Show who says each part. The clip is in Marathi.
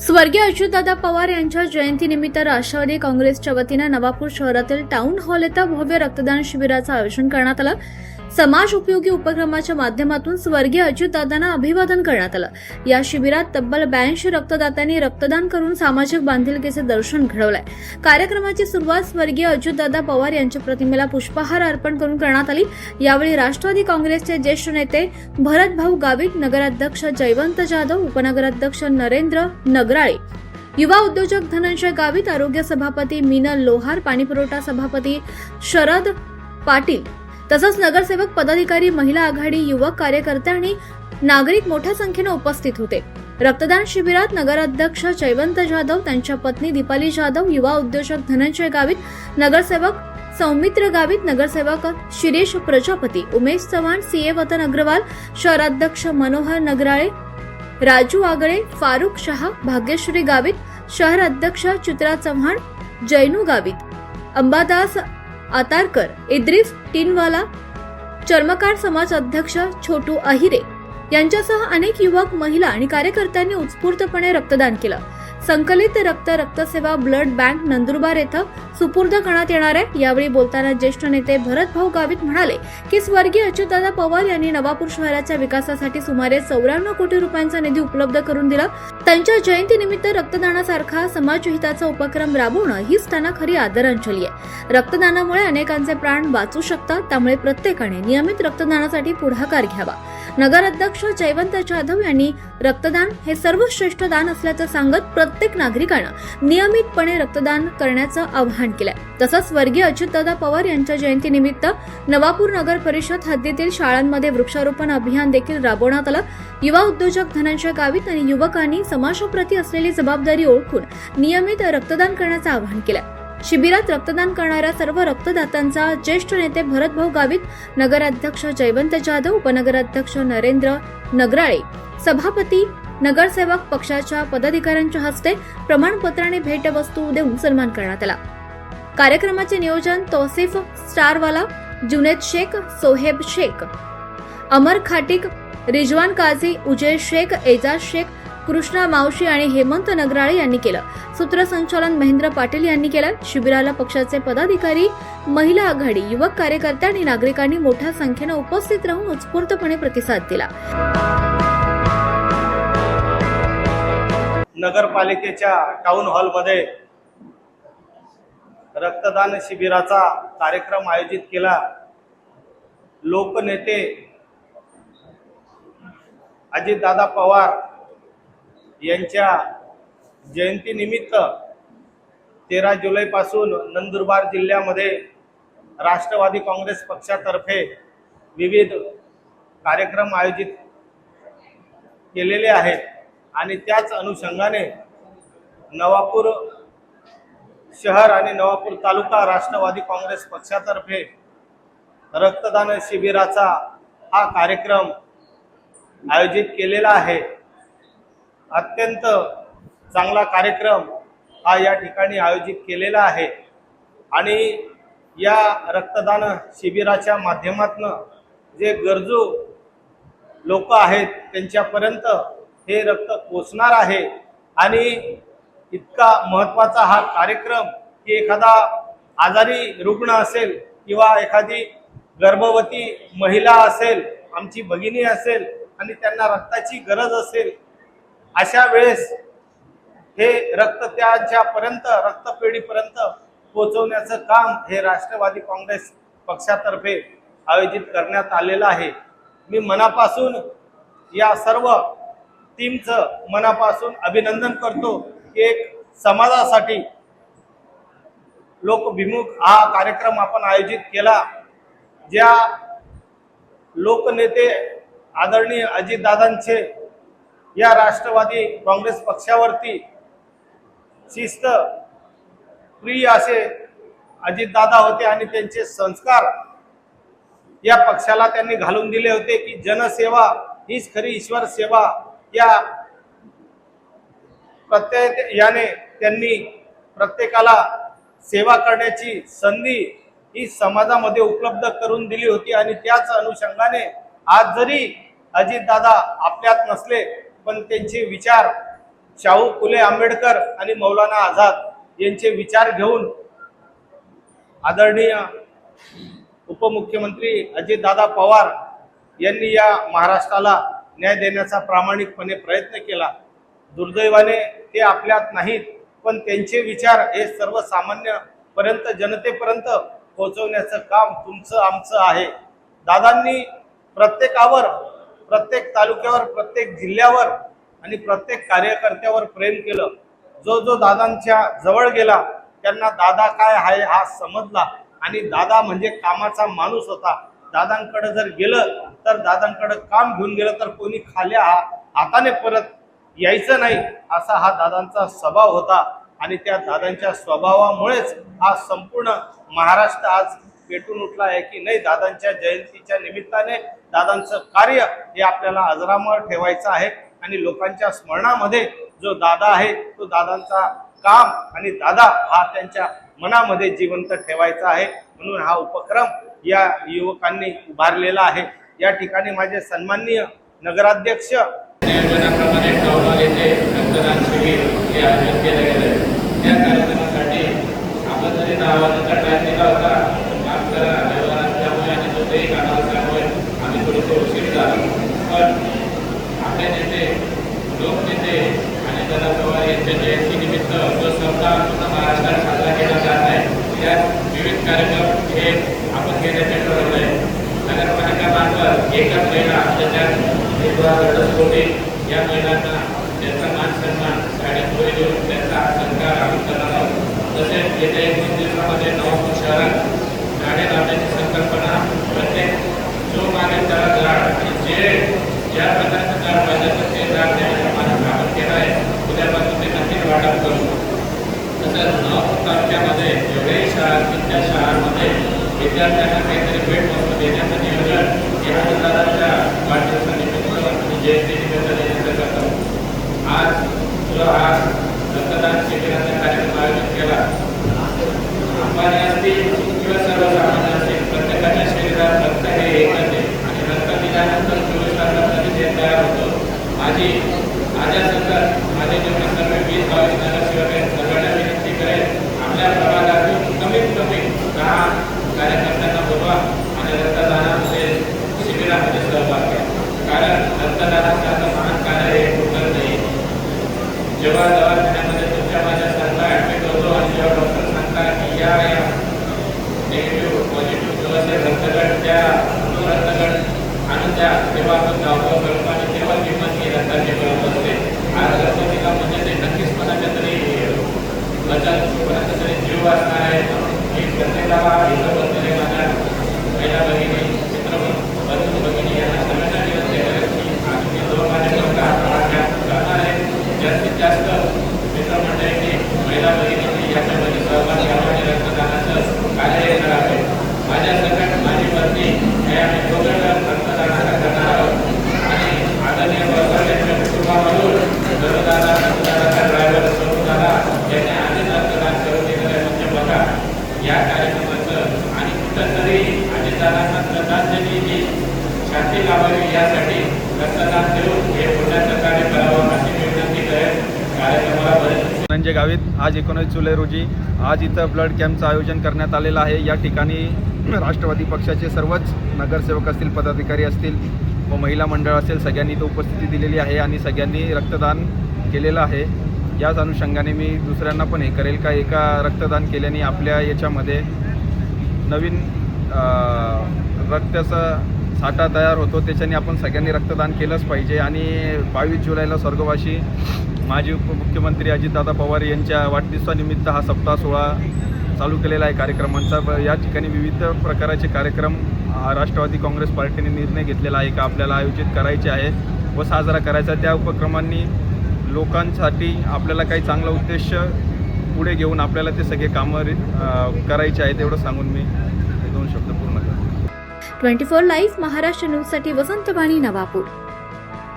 Speaker 1: स्वर्गीय अच्युतदादा पवार यांच्या जयंतीनिमित्त राष्ट्रवादी काँग्रेसच्या वतीने नवापूर शहरातील टाउन हॉल येथे भव्य रक्तदान शिबिराचं आयोजन करण्यात आलं। समाज उपयोगी उपक्रमाच्या माध्यमातून स्वर्गीय अच्युतदादांना अभिवादन करण्यात आलं। या शिबिरात तब्बल 82 रक्तदात्यांनी रक्तदान करून सामाजिक बांधिलकीचे दर्शन घडवलंय। कार्यक्रमाची सुरुवात स्वर्गीय अच्युतदादा पवार यांच्या प्रतिमेला पुष्पहार अर्पण करून करण्यात आली। यावेळी राष्ट्रवादी काँग्रेसचे ज्येष्ठ नेते भरतभाऊ गावित, नगराध्यक्ष जयवंत जाधव, उपनगराध्यक्ष नरेंद्र नगराळे, युवा उद्योजक धनंजय गावित, आरोग्य सभापती मीनल लोहार, पाणीपुरवठा सभापती शरद पाटील तसंच नगरसेवक, पदाधिकारी, महिला आघाडी, युवक कार्यकर्ते आणि नागरिक मोठ्या संख्येने उपस्थित होते। रक्तदान शिबिरात नगराध्यक्ष जयवंत जाधव, त्यांच्या पत्नी दीपाली जाधव, युवा उद्योजक धनंजय गावित, नगरसेवक सौमित्र गावित, नगरसेवक शिरीष प्रजापती, उमेश चव्हाण, सीए वतन अग्रवाल, शहराध्यक्ष मनोहर नगराळे, राजू आगळे, फारुख शहा, भाग्यश्री गावित, शहर अध्यक्ष चित्रा चव्हाण, जैनू गावित, अंबादास आतारकर, इद्रिस टिनवाला, चर्मकार समाज अध्यक्ष छोटू अहिरे यांच्यासह अनेक युवक, महिला आणि कार्यकर्त्यांनी उत्स्फूर्तपणे रक्तदान केलं। संकलित रक्तसेवा ब्लड बँक नंदुरबार येथे सुपूर्द करण्यात येणार आहे। यावेळी बोलताना ज्येष्ठ नेते भरतभाऊ गावित म्हणाले की स्वर्गीय अच्युतदादा पवार यांनी नवापूर शहराच्या विकासासाठी सुमारे 94 कोटी रुपयांचा निधी उपलब्ध करून दिला। त्यांच्या जयंतीनिमित्त रक्तदानासारखा समाजहिताचा उपक्रम राबवणं हीच त्यांना खरी आदरांजली आहे। रक्तदानामुळे अनेकांचे प्राण वाचू शकतात, त्यामुळे प्रत्येकाने नियमित रक्तदानासाठी पुढाकार घ्यावा। नगराध्यक्ष जयवंत जाधव यांनी रक्तदान हे सर्वश्रेष्ठ दान असल्याचं सांगत प्रत्येक नागरिकांना नियमितपणे रक्तदान करण्याचं आवाहन केलंय। तसंच स्वर्गीय अच्युतदादा पवार यांच्या जयंतीनिमित्त नवापूर नगर परिषद हद्दीतील शाळांमध्ये वृक्षारोपण अभियान देखील राबवण्यात आलं। युवा उद्योजक धनंजय गावित आणि युवकांनी समाजाप्रती असलेली जबाबदारी ओळखून नियमित रक्तदान करण्याचं आवाहन केलंय। शिबिरात रक्तदान करणाऱ्या सर्व रक्तदात्यांचा ज्येष्ठ नेते भरतभाऊ गावित, नगराध्यक्ष जयवंत जाधव, उपनगराध्यक्ष नरेंद्र नगराळे, सभापती, नगरसेवक पक्षाच्या पदाधिकाऱ्यांच्या हस्ते प्रमाणपत्राने भेटवस्तू देऊन सन्मान करण्यात आला। कार्यक्रमाचे नियोजन तौसिफ स्टारवाला, जुनेद शेख, सोहेब शेख, अमर खाटिक, रिजवान काझी, उजय शेख, एजाज शेख, कृष्णा मावशी आणि हेमंत नगराळे यांनी केलं। सूत्रसंचालन महेंद्र पाटील यांनी केलं। शिबिराला पक्षाचे पदाधिकारी, महिला आघाडी, युवक कार्यकर्ते आणि नागरिकांनी मोठ्या संख्येने उपस्थित राहून उत्स्फूर्तपणे प्रतिसाद दिला।
Speaker 2: नगरपालिकेच्या टाउन हॉलमध्ये रक्तदान शिबिराचा कार्यक्रम आयोजित केला। लोकनेते अजितदादा पवार यांच्या जयंतीनिमित्त 13 जुलैपासून नंदुरबार जिल्ह्यामध्ये राष्ट्रवादी काँग्रेस पक्षातर्फे विविध कार्यक्रम आयोजित केलेले आहेत आणि त्याच अनुषंगाने नवापूर शहर आणि नवापूर तालुका राष्ट्रवादी काँग्रेस पक्षातर्फे रक्तदान शिबिराचा हा कार्यक्रम आयोजित केलेला आहे। अत्यंत चांगला कार्यक्रम हा या ठिकाणी आयोजित केलेला आहे आणि या रक्तदान शिबिराच्या माध्यमातून जे गरजू लोक आहेत त्यांच्यापर्यंत हे रक्त पोचणार आहे। आणि इतका महत्त्वाचा हा कार्यक्रम की एखादा आजारी रुग्ण असेल किंवा एखादी गर्भवती महिला असेल, आमची भगिनी असेल आणि त्यांना रक्ताची गरज असेल, अशा वेळेस हे रक्त त्यांच्यापर्यंत, रक्तपेढीपर्यंत पोहोचवण्याचं काम हे राष्ट्रवादी काँग्रेस पक्षातर्फे आयोजित करण्यात आलेलं आहे। मी मनापासून या सर्व टीमचं मनापासून अभिनंदन करतो की एक समाजासाठी लोकभिमुख हा कार्यक्रम आपण आयोजित केला। ज्या लोकनेते आदरणीय अजितदादांचे या राष्ट्रवादी काँग्रेस पक्षावरती शिस्त प्रिय असे अजितदादा होते आणि त्यांचे संस्कार या पक्षाला त्यांनी घालून दिले होते की जनसेवा हीच खरी ईश्वर सेवा। या याने त्यांनी प्रत्येकाला सेवा करण्याची संधी ही समाजामध्ये उपलब्ध करून दिली होती आणि त्याच अनुषंगाने आज जरी अजितदादा आपल्यात नसले पण त्यांचे विचार शाहू फुले आंबेडकर आणि मौलाना आझाद यांचे विचार घेऊन आदरणीय उपमुख्यमंत्री अजितदादा पवार यांनी या महाराष्ट्राला न्याय देण्याचा प्रामाणिकपणे प्रयत्न केला. दुर्दैवाने ते आपल्यात नाहीत, पण त्यांचे विचार हे सर्वसामान्यपर्यंत जनतेपर्यंत पोहोचवण्याचं काम तुमचं आमचं आहे. दादांनी प्रत्येकावर, प्रत्येक तालुक्यावर, प्रत्येक जिल्ह्यावर आणि प्रत्येक कार्यकर्त्यावर प्रेम केलं. जो जो दादांच्या जवळ गेला त्यांना दादा काय आहे हा समजला आणि दादा म्हणजे कामाचा माणूस होता. दादांकडे जर गेलं तर दादांकडे काम घेऊन गेलं तर कोणी खाल्या हाताने परत यायचं नाही, असा हा दादांचा स्वभाव होता. आणि त्या दादांच्या स्वभावामुळेच हा संपूर्ण महाराष्ट्र आज पेटून उठला आहे की नाही, दादांच्या जयंतीच्या निमित्ताने दादांचं कार्य हे आपल्याला अजरामर ठेवायचं आहे आणि लोकांच्या स्मरणामध्ये जो दादा आहे तो दादांचा काम आणि दादा हा त्यांच्या मनामध्ये जिवंत ठेवायचा आहे. म्हणून हा उपक्रम या युवकांनी उभारलेला आहे. या ठिकाणी माझे सन्माननीय नगराध्यक्ष
Speaker 3: नियोजनाप्रमाणे टाऊन येथे रक्तदान शिबिर हे आयोजित केले गेले. त्या कार्यक्रमासाठी आपण जरी 10 वाजता टाइम दिला होता, माफ करा व्यवहार असल्यामुळे आणि दुसरेही कामाला असल्यामुळे आम्ही थोडेसे उशीर झालो. पण आपले नेते, लोकनेते आणि दादा पवार यांच्या जयंतीनिमित्त जो सप्ताह पूर्ण महाराष्ट्रात साजरा केला जात आहे, त्यात विविध कार्यक्रम हे आपण घेण्याचे ठरवले आहे. नगरपालिकामार्फत एकच महिला त्याच्यात कोटी या महिलांना त्यांचा मान सन्मान साडेपुरे देऊन त्यांचा सत्कार आम्ही करणार आहोत. तसेच येत्या 1-2 दिवसामध्ये नवापूर शहरात झाडे लावण्याची संकल्पना प्रत्येक जो मागेल त्याला झाड आणि जे ज्या प्रकारचं झाड पाहिजे तर ते झाड देण्याचा मानस आपण केला आहे. उद्यापासून ते नक्कीच वाटप करू. तसंच नवापूर तालुक्यामध्ये जेवढ्याही शाळा असतील त्या शाळांमध्ये विद्यार्थ्यांना काहीतरी भेटवस्तू देण्याचं नियोजन या दादांच्या वाढदिवसानिमित्त आणि जयंतीनिमित्त देण्याचं करतो. आज जो हा रक्तदान शिबिराचा कार्यक्रम आयोजित केला, अंबानी असतील किंवा सर्वसामान्य असतील, प्रत्येकाच्या शरीरात रक्त हे एकच आहे आणि रक्त दिल्यानंतर 24 तासात लगेच तयार होतो. माझ्यासंगत माझे जेवढे सर्व 20-22 नगरसेवक आहेत, सगळ्यांना विनंती करेल आपल्या प्रभागातून कमीत कमी 10 कार्यकर्त्यांना बोलवा आणि रक्तदानामध्ये शिबिरामध्ये सहभाग घ्या. कारण रक्तदानासारखं महान कार्य हे कुठं नाही. जेव्हा दवाखान्यामध्ये तुमच्या माझ्यासारखा ॲडमिट होतो आणि जेव्हा डॉक्टर सांगतात की या निगेटिव्ह पॉझिटिव्ह जो असेल रक्तगट त्या तो रक्तगट आणून द्या, तेव्हा आपण धावपळ करतो आणि तेव्हा किंमत ही रक्ताची गरज असते. आज रक्तदिला म्हणजे ते नक्कीच कोणाच्या तरी बचत, कोणाचा तरी जीव असणार आहे. ही प्रत्येकाला इथं बसलेले माझ्या महिला भगिनी, मित्र भगिनी यांना सगळ्यांना विनंती करेल की आम्ही जो कार्यक्रम करणार आहे जास्तीत जास्त मित्रमंडळींनी, महिला भगिनींनी याच्यामध्ये सहभाग घ्यावा आणि रक्तदानाचं कार्य हे करावे. माझ्या सकट माझी पत्नी हे आम्ही दोघं रक्तदानाचा करणार आहोत आणि आदरणीय पवार यांच्या कुटुंबामधून दादा, रक्तदानाचा ड्रायव्हर दादा यांनी आधीच रक्तदान करून दिलेलं आहे. म्हणजे बघा या कार्यक्रमाचं आणि कुठंतरी अजितदादांना श्रद्धांजली ही शांती लावावी यासाठी रक्तदान देऊन हे पुण्याचं कार्य करावं अशी विनंती करेल. कार्यक्रमाला बरेच
Speaker 4: धनंजय गावित आज 19 जुलै रोजी आज इथं ब्लड कॅम्पचं आयोजन करण्यात आलेलं आहे. या ठिकाणी राष्ट्रवादी पक्षाचे सर्वच नगरसेवक असतील, पदाधिकारी असतील व महिला मंडळ असेल, सगळ्यांनी इथं उपस्थिती दिलेली आहे आणि सगळ्यांनी रक्तदान केलेलं आहे. याच अनुषंगाने मी दुसऱ्यांना पण हे करेल का एका रक्तदान केल्याने आपल्या याच्यामध्ये नवीन रक्ताचा साठा तयार होतो. त्याच्याने आपण सगळ्यांनी रक्तदान केलंच पाहिजे. आणि 22 जुलैला स्वर्गवासी माजी उपमुख्यमंत्री अजितदादा पवार यांच्या वाढदिवसानिमित्त हा सप्ताह सोहळा चालू केलेला आहे कार्यक्रमांचा. या ठिकाणी विविध प्रकारचे कार्यक्रम राष्ट्रवादी काँग्रेस पार्टीने निर्णय घेतलेला आहे का आपल्याला आयोजित करायचे आहे व साजरा करायचा. त्या उपक्रमांनी लोकांसाठी आपल्याला काही चांगला उद्देश पुढे घेऊन आपल्याला ते सगळे कामं करायचे आहेत. एवढं सांगून मी 2 शब्द पूर्ण करतो.
Speaker 1: 24 लाईव्ह महाराष्ट्र न्यूजसाठी वसंत वाणी, नवापूर.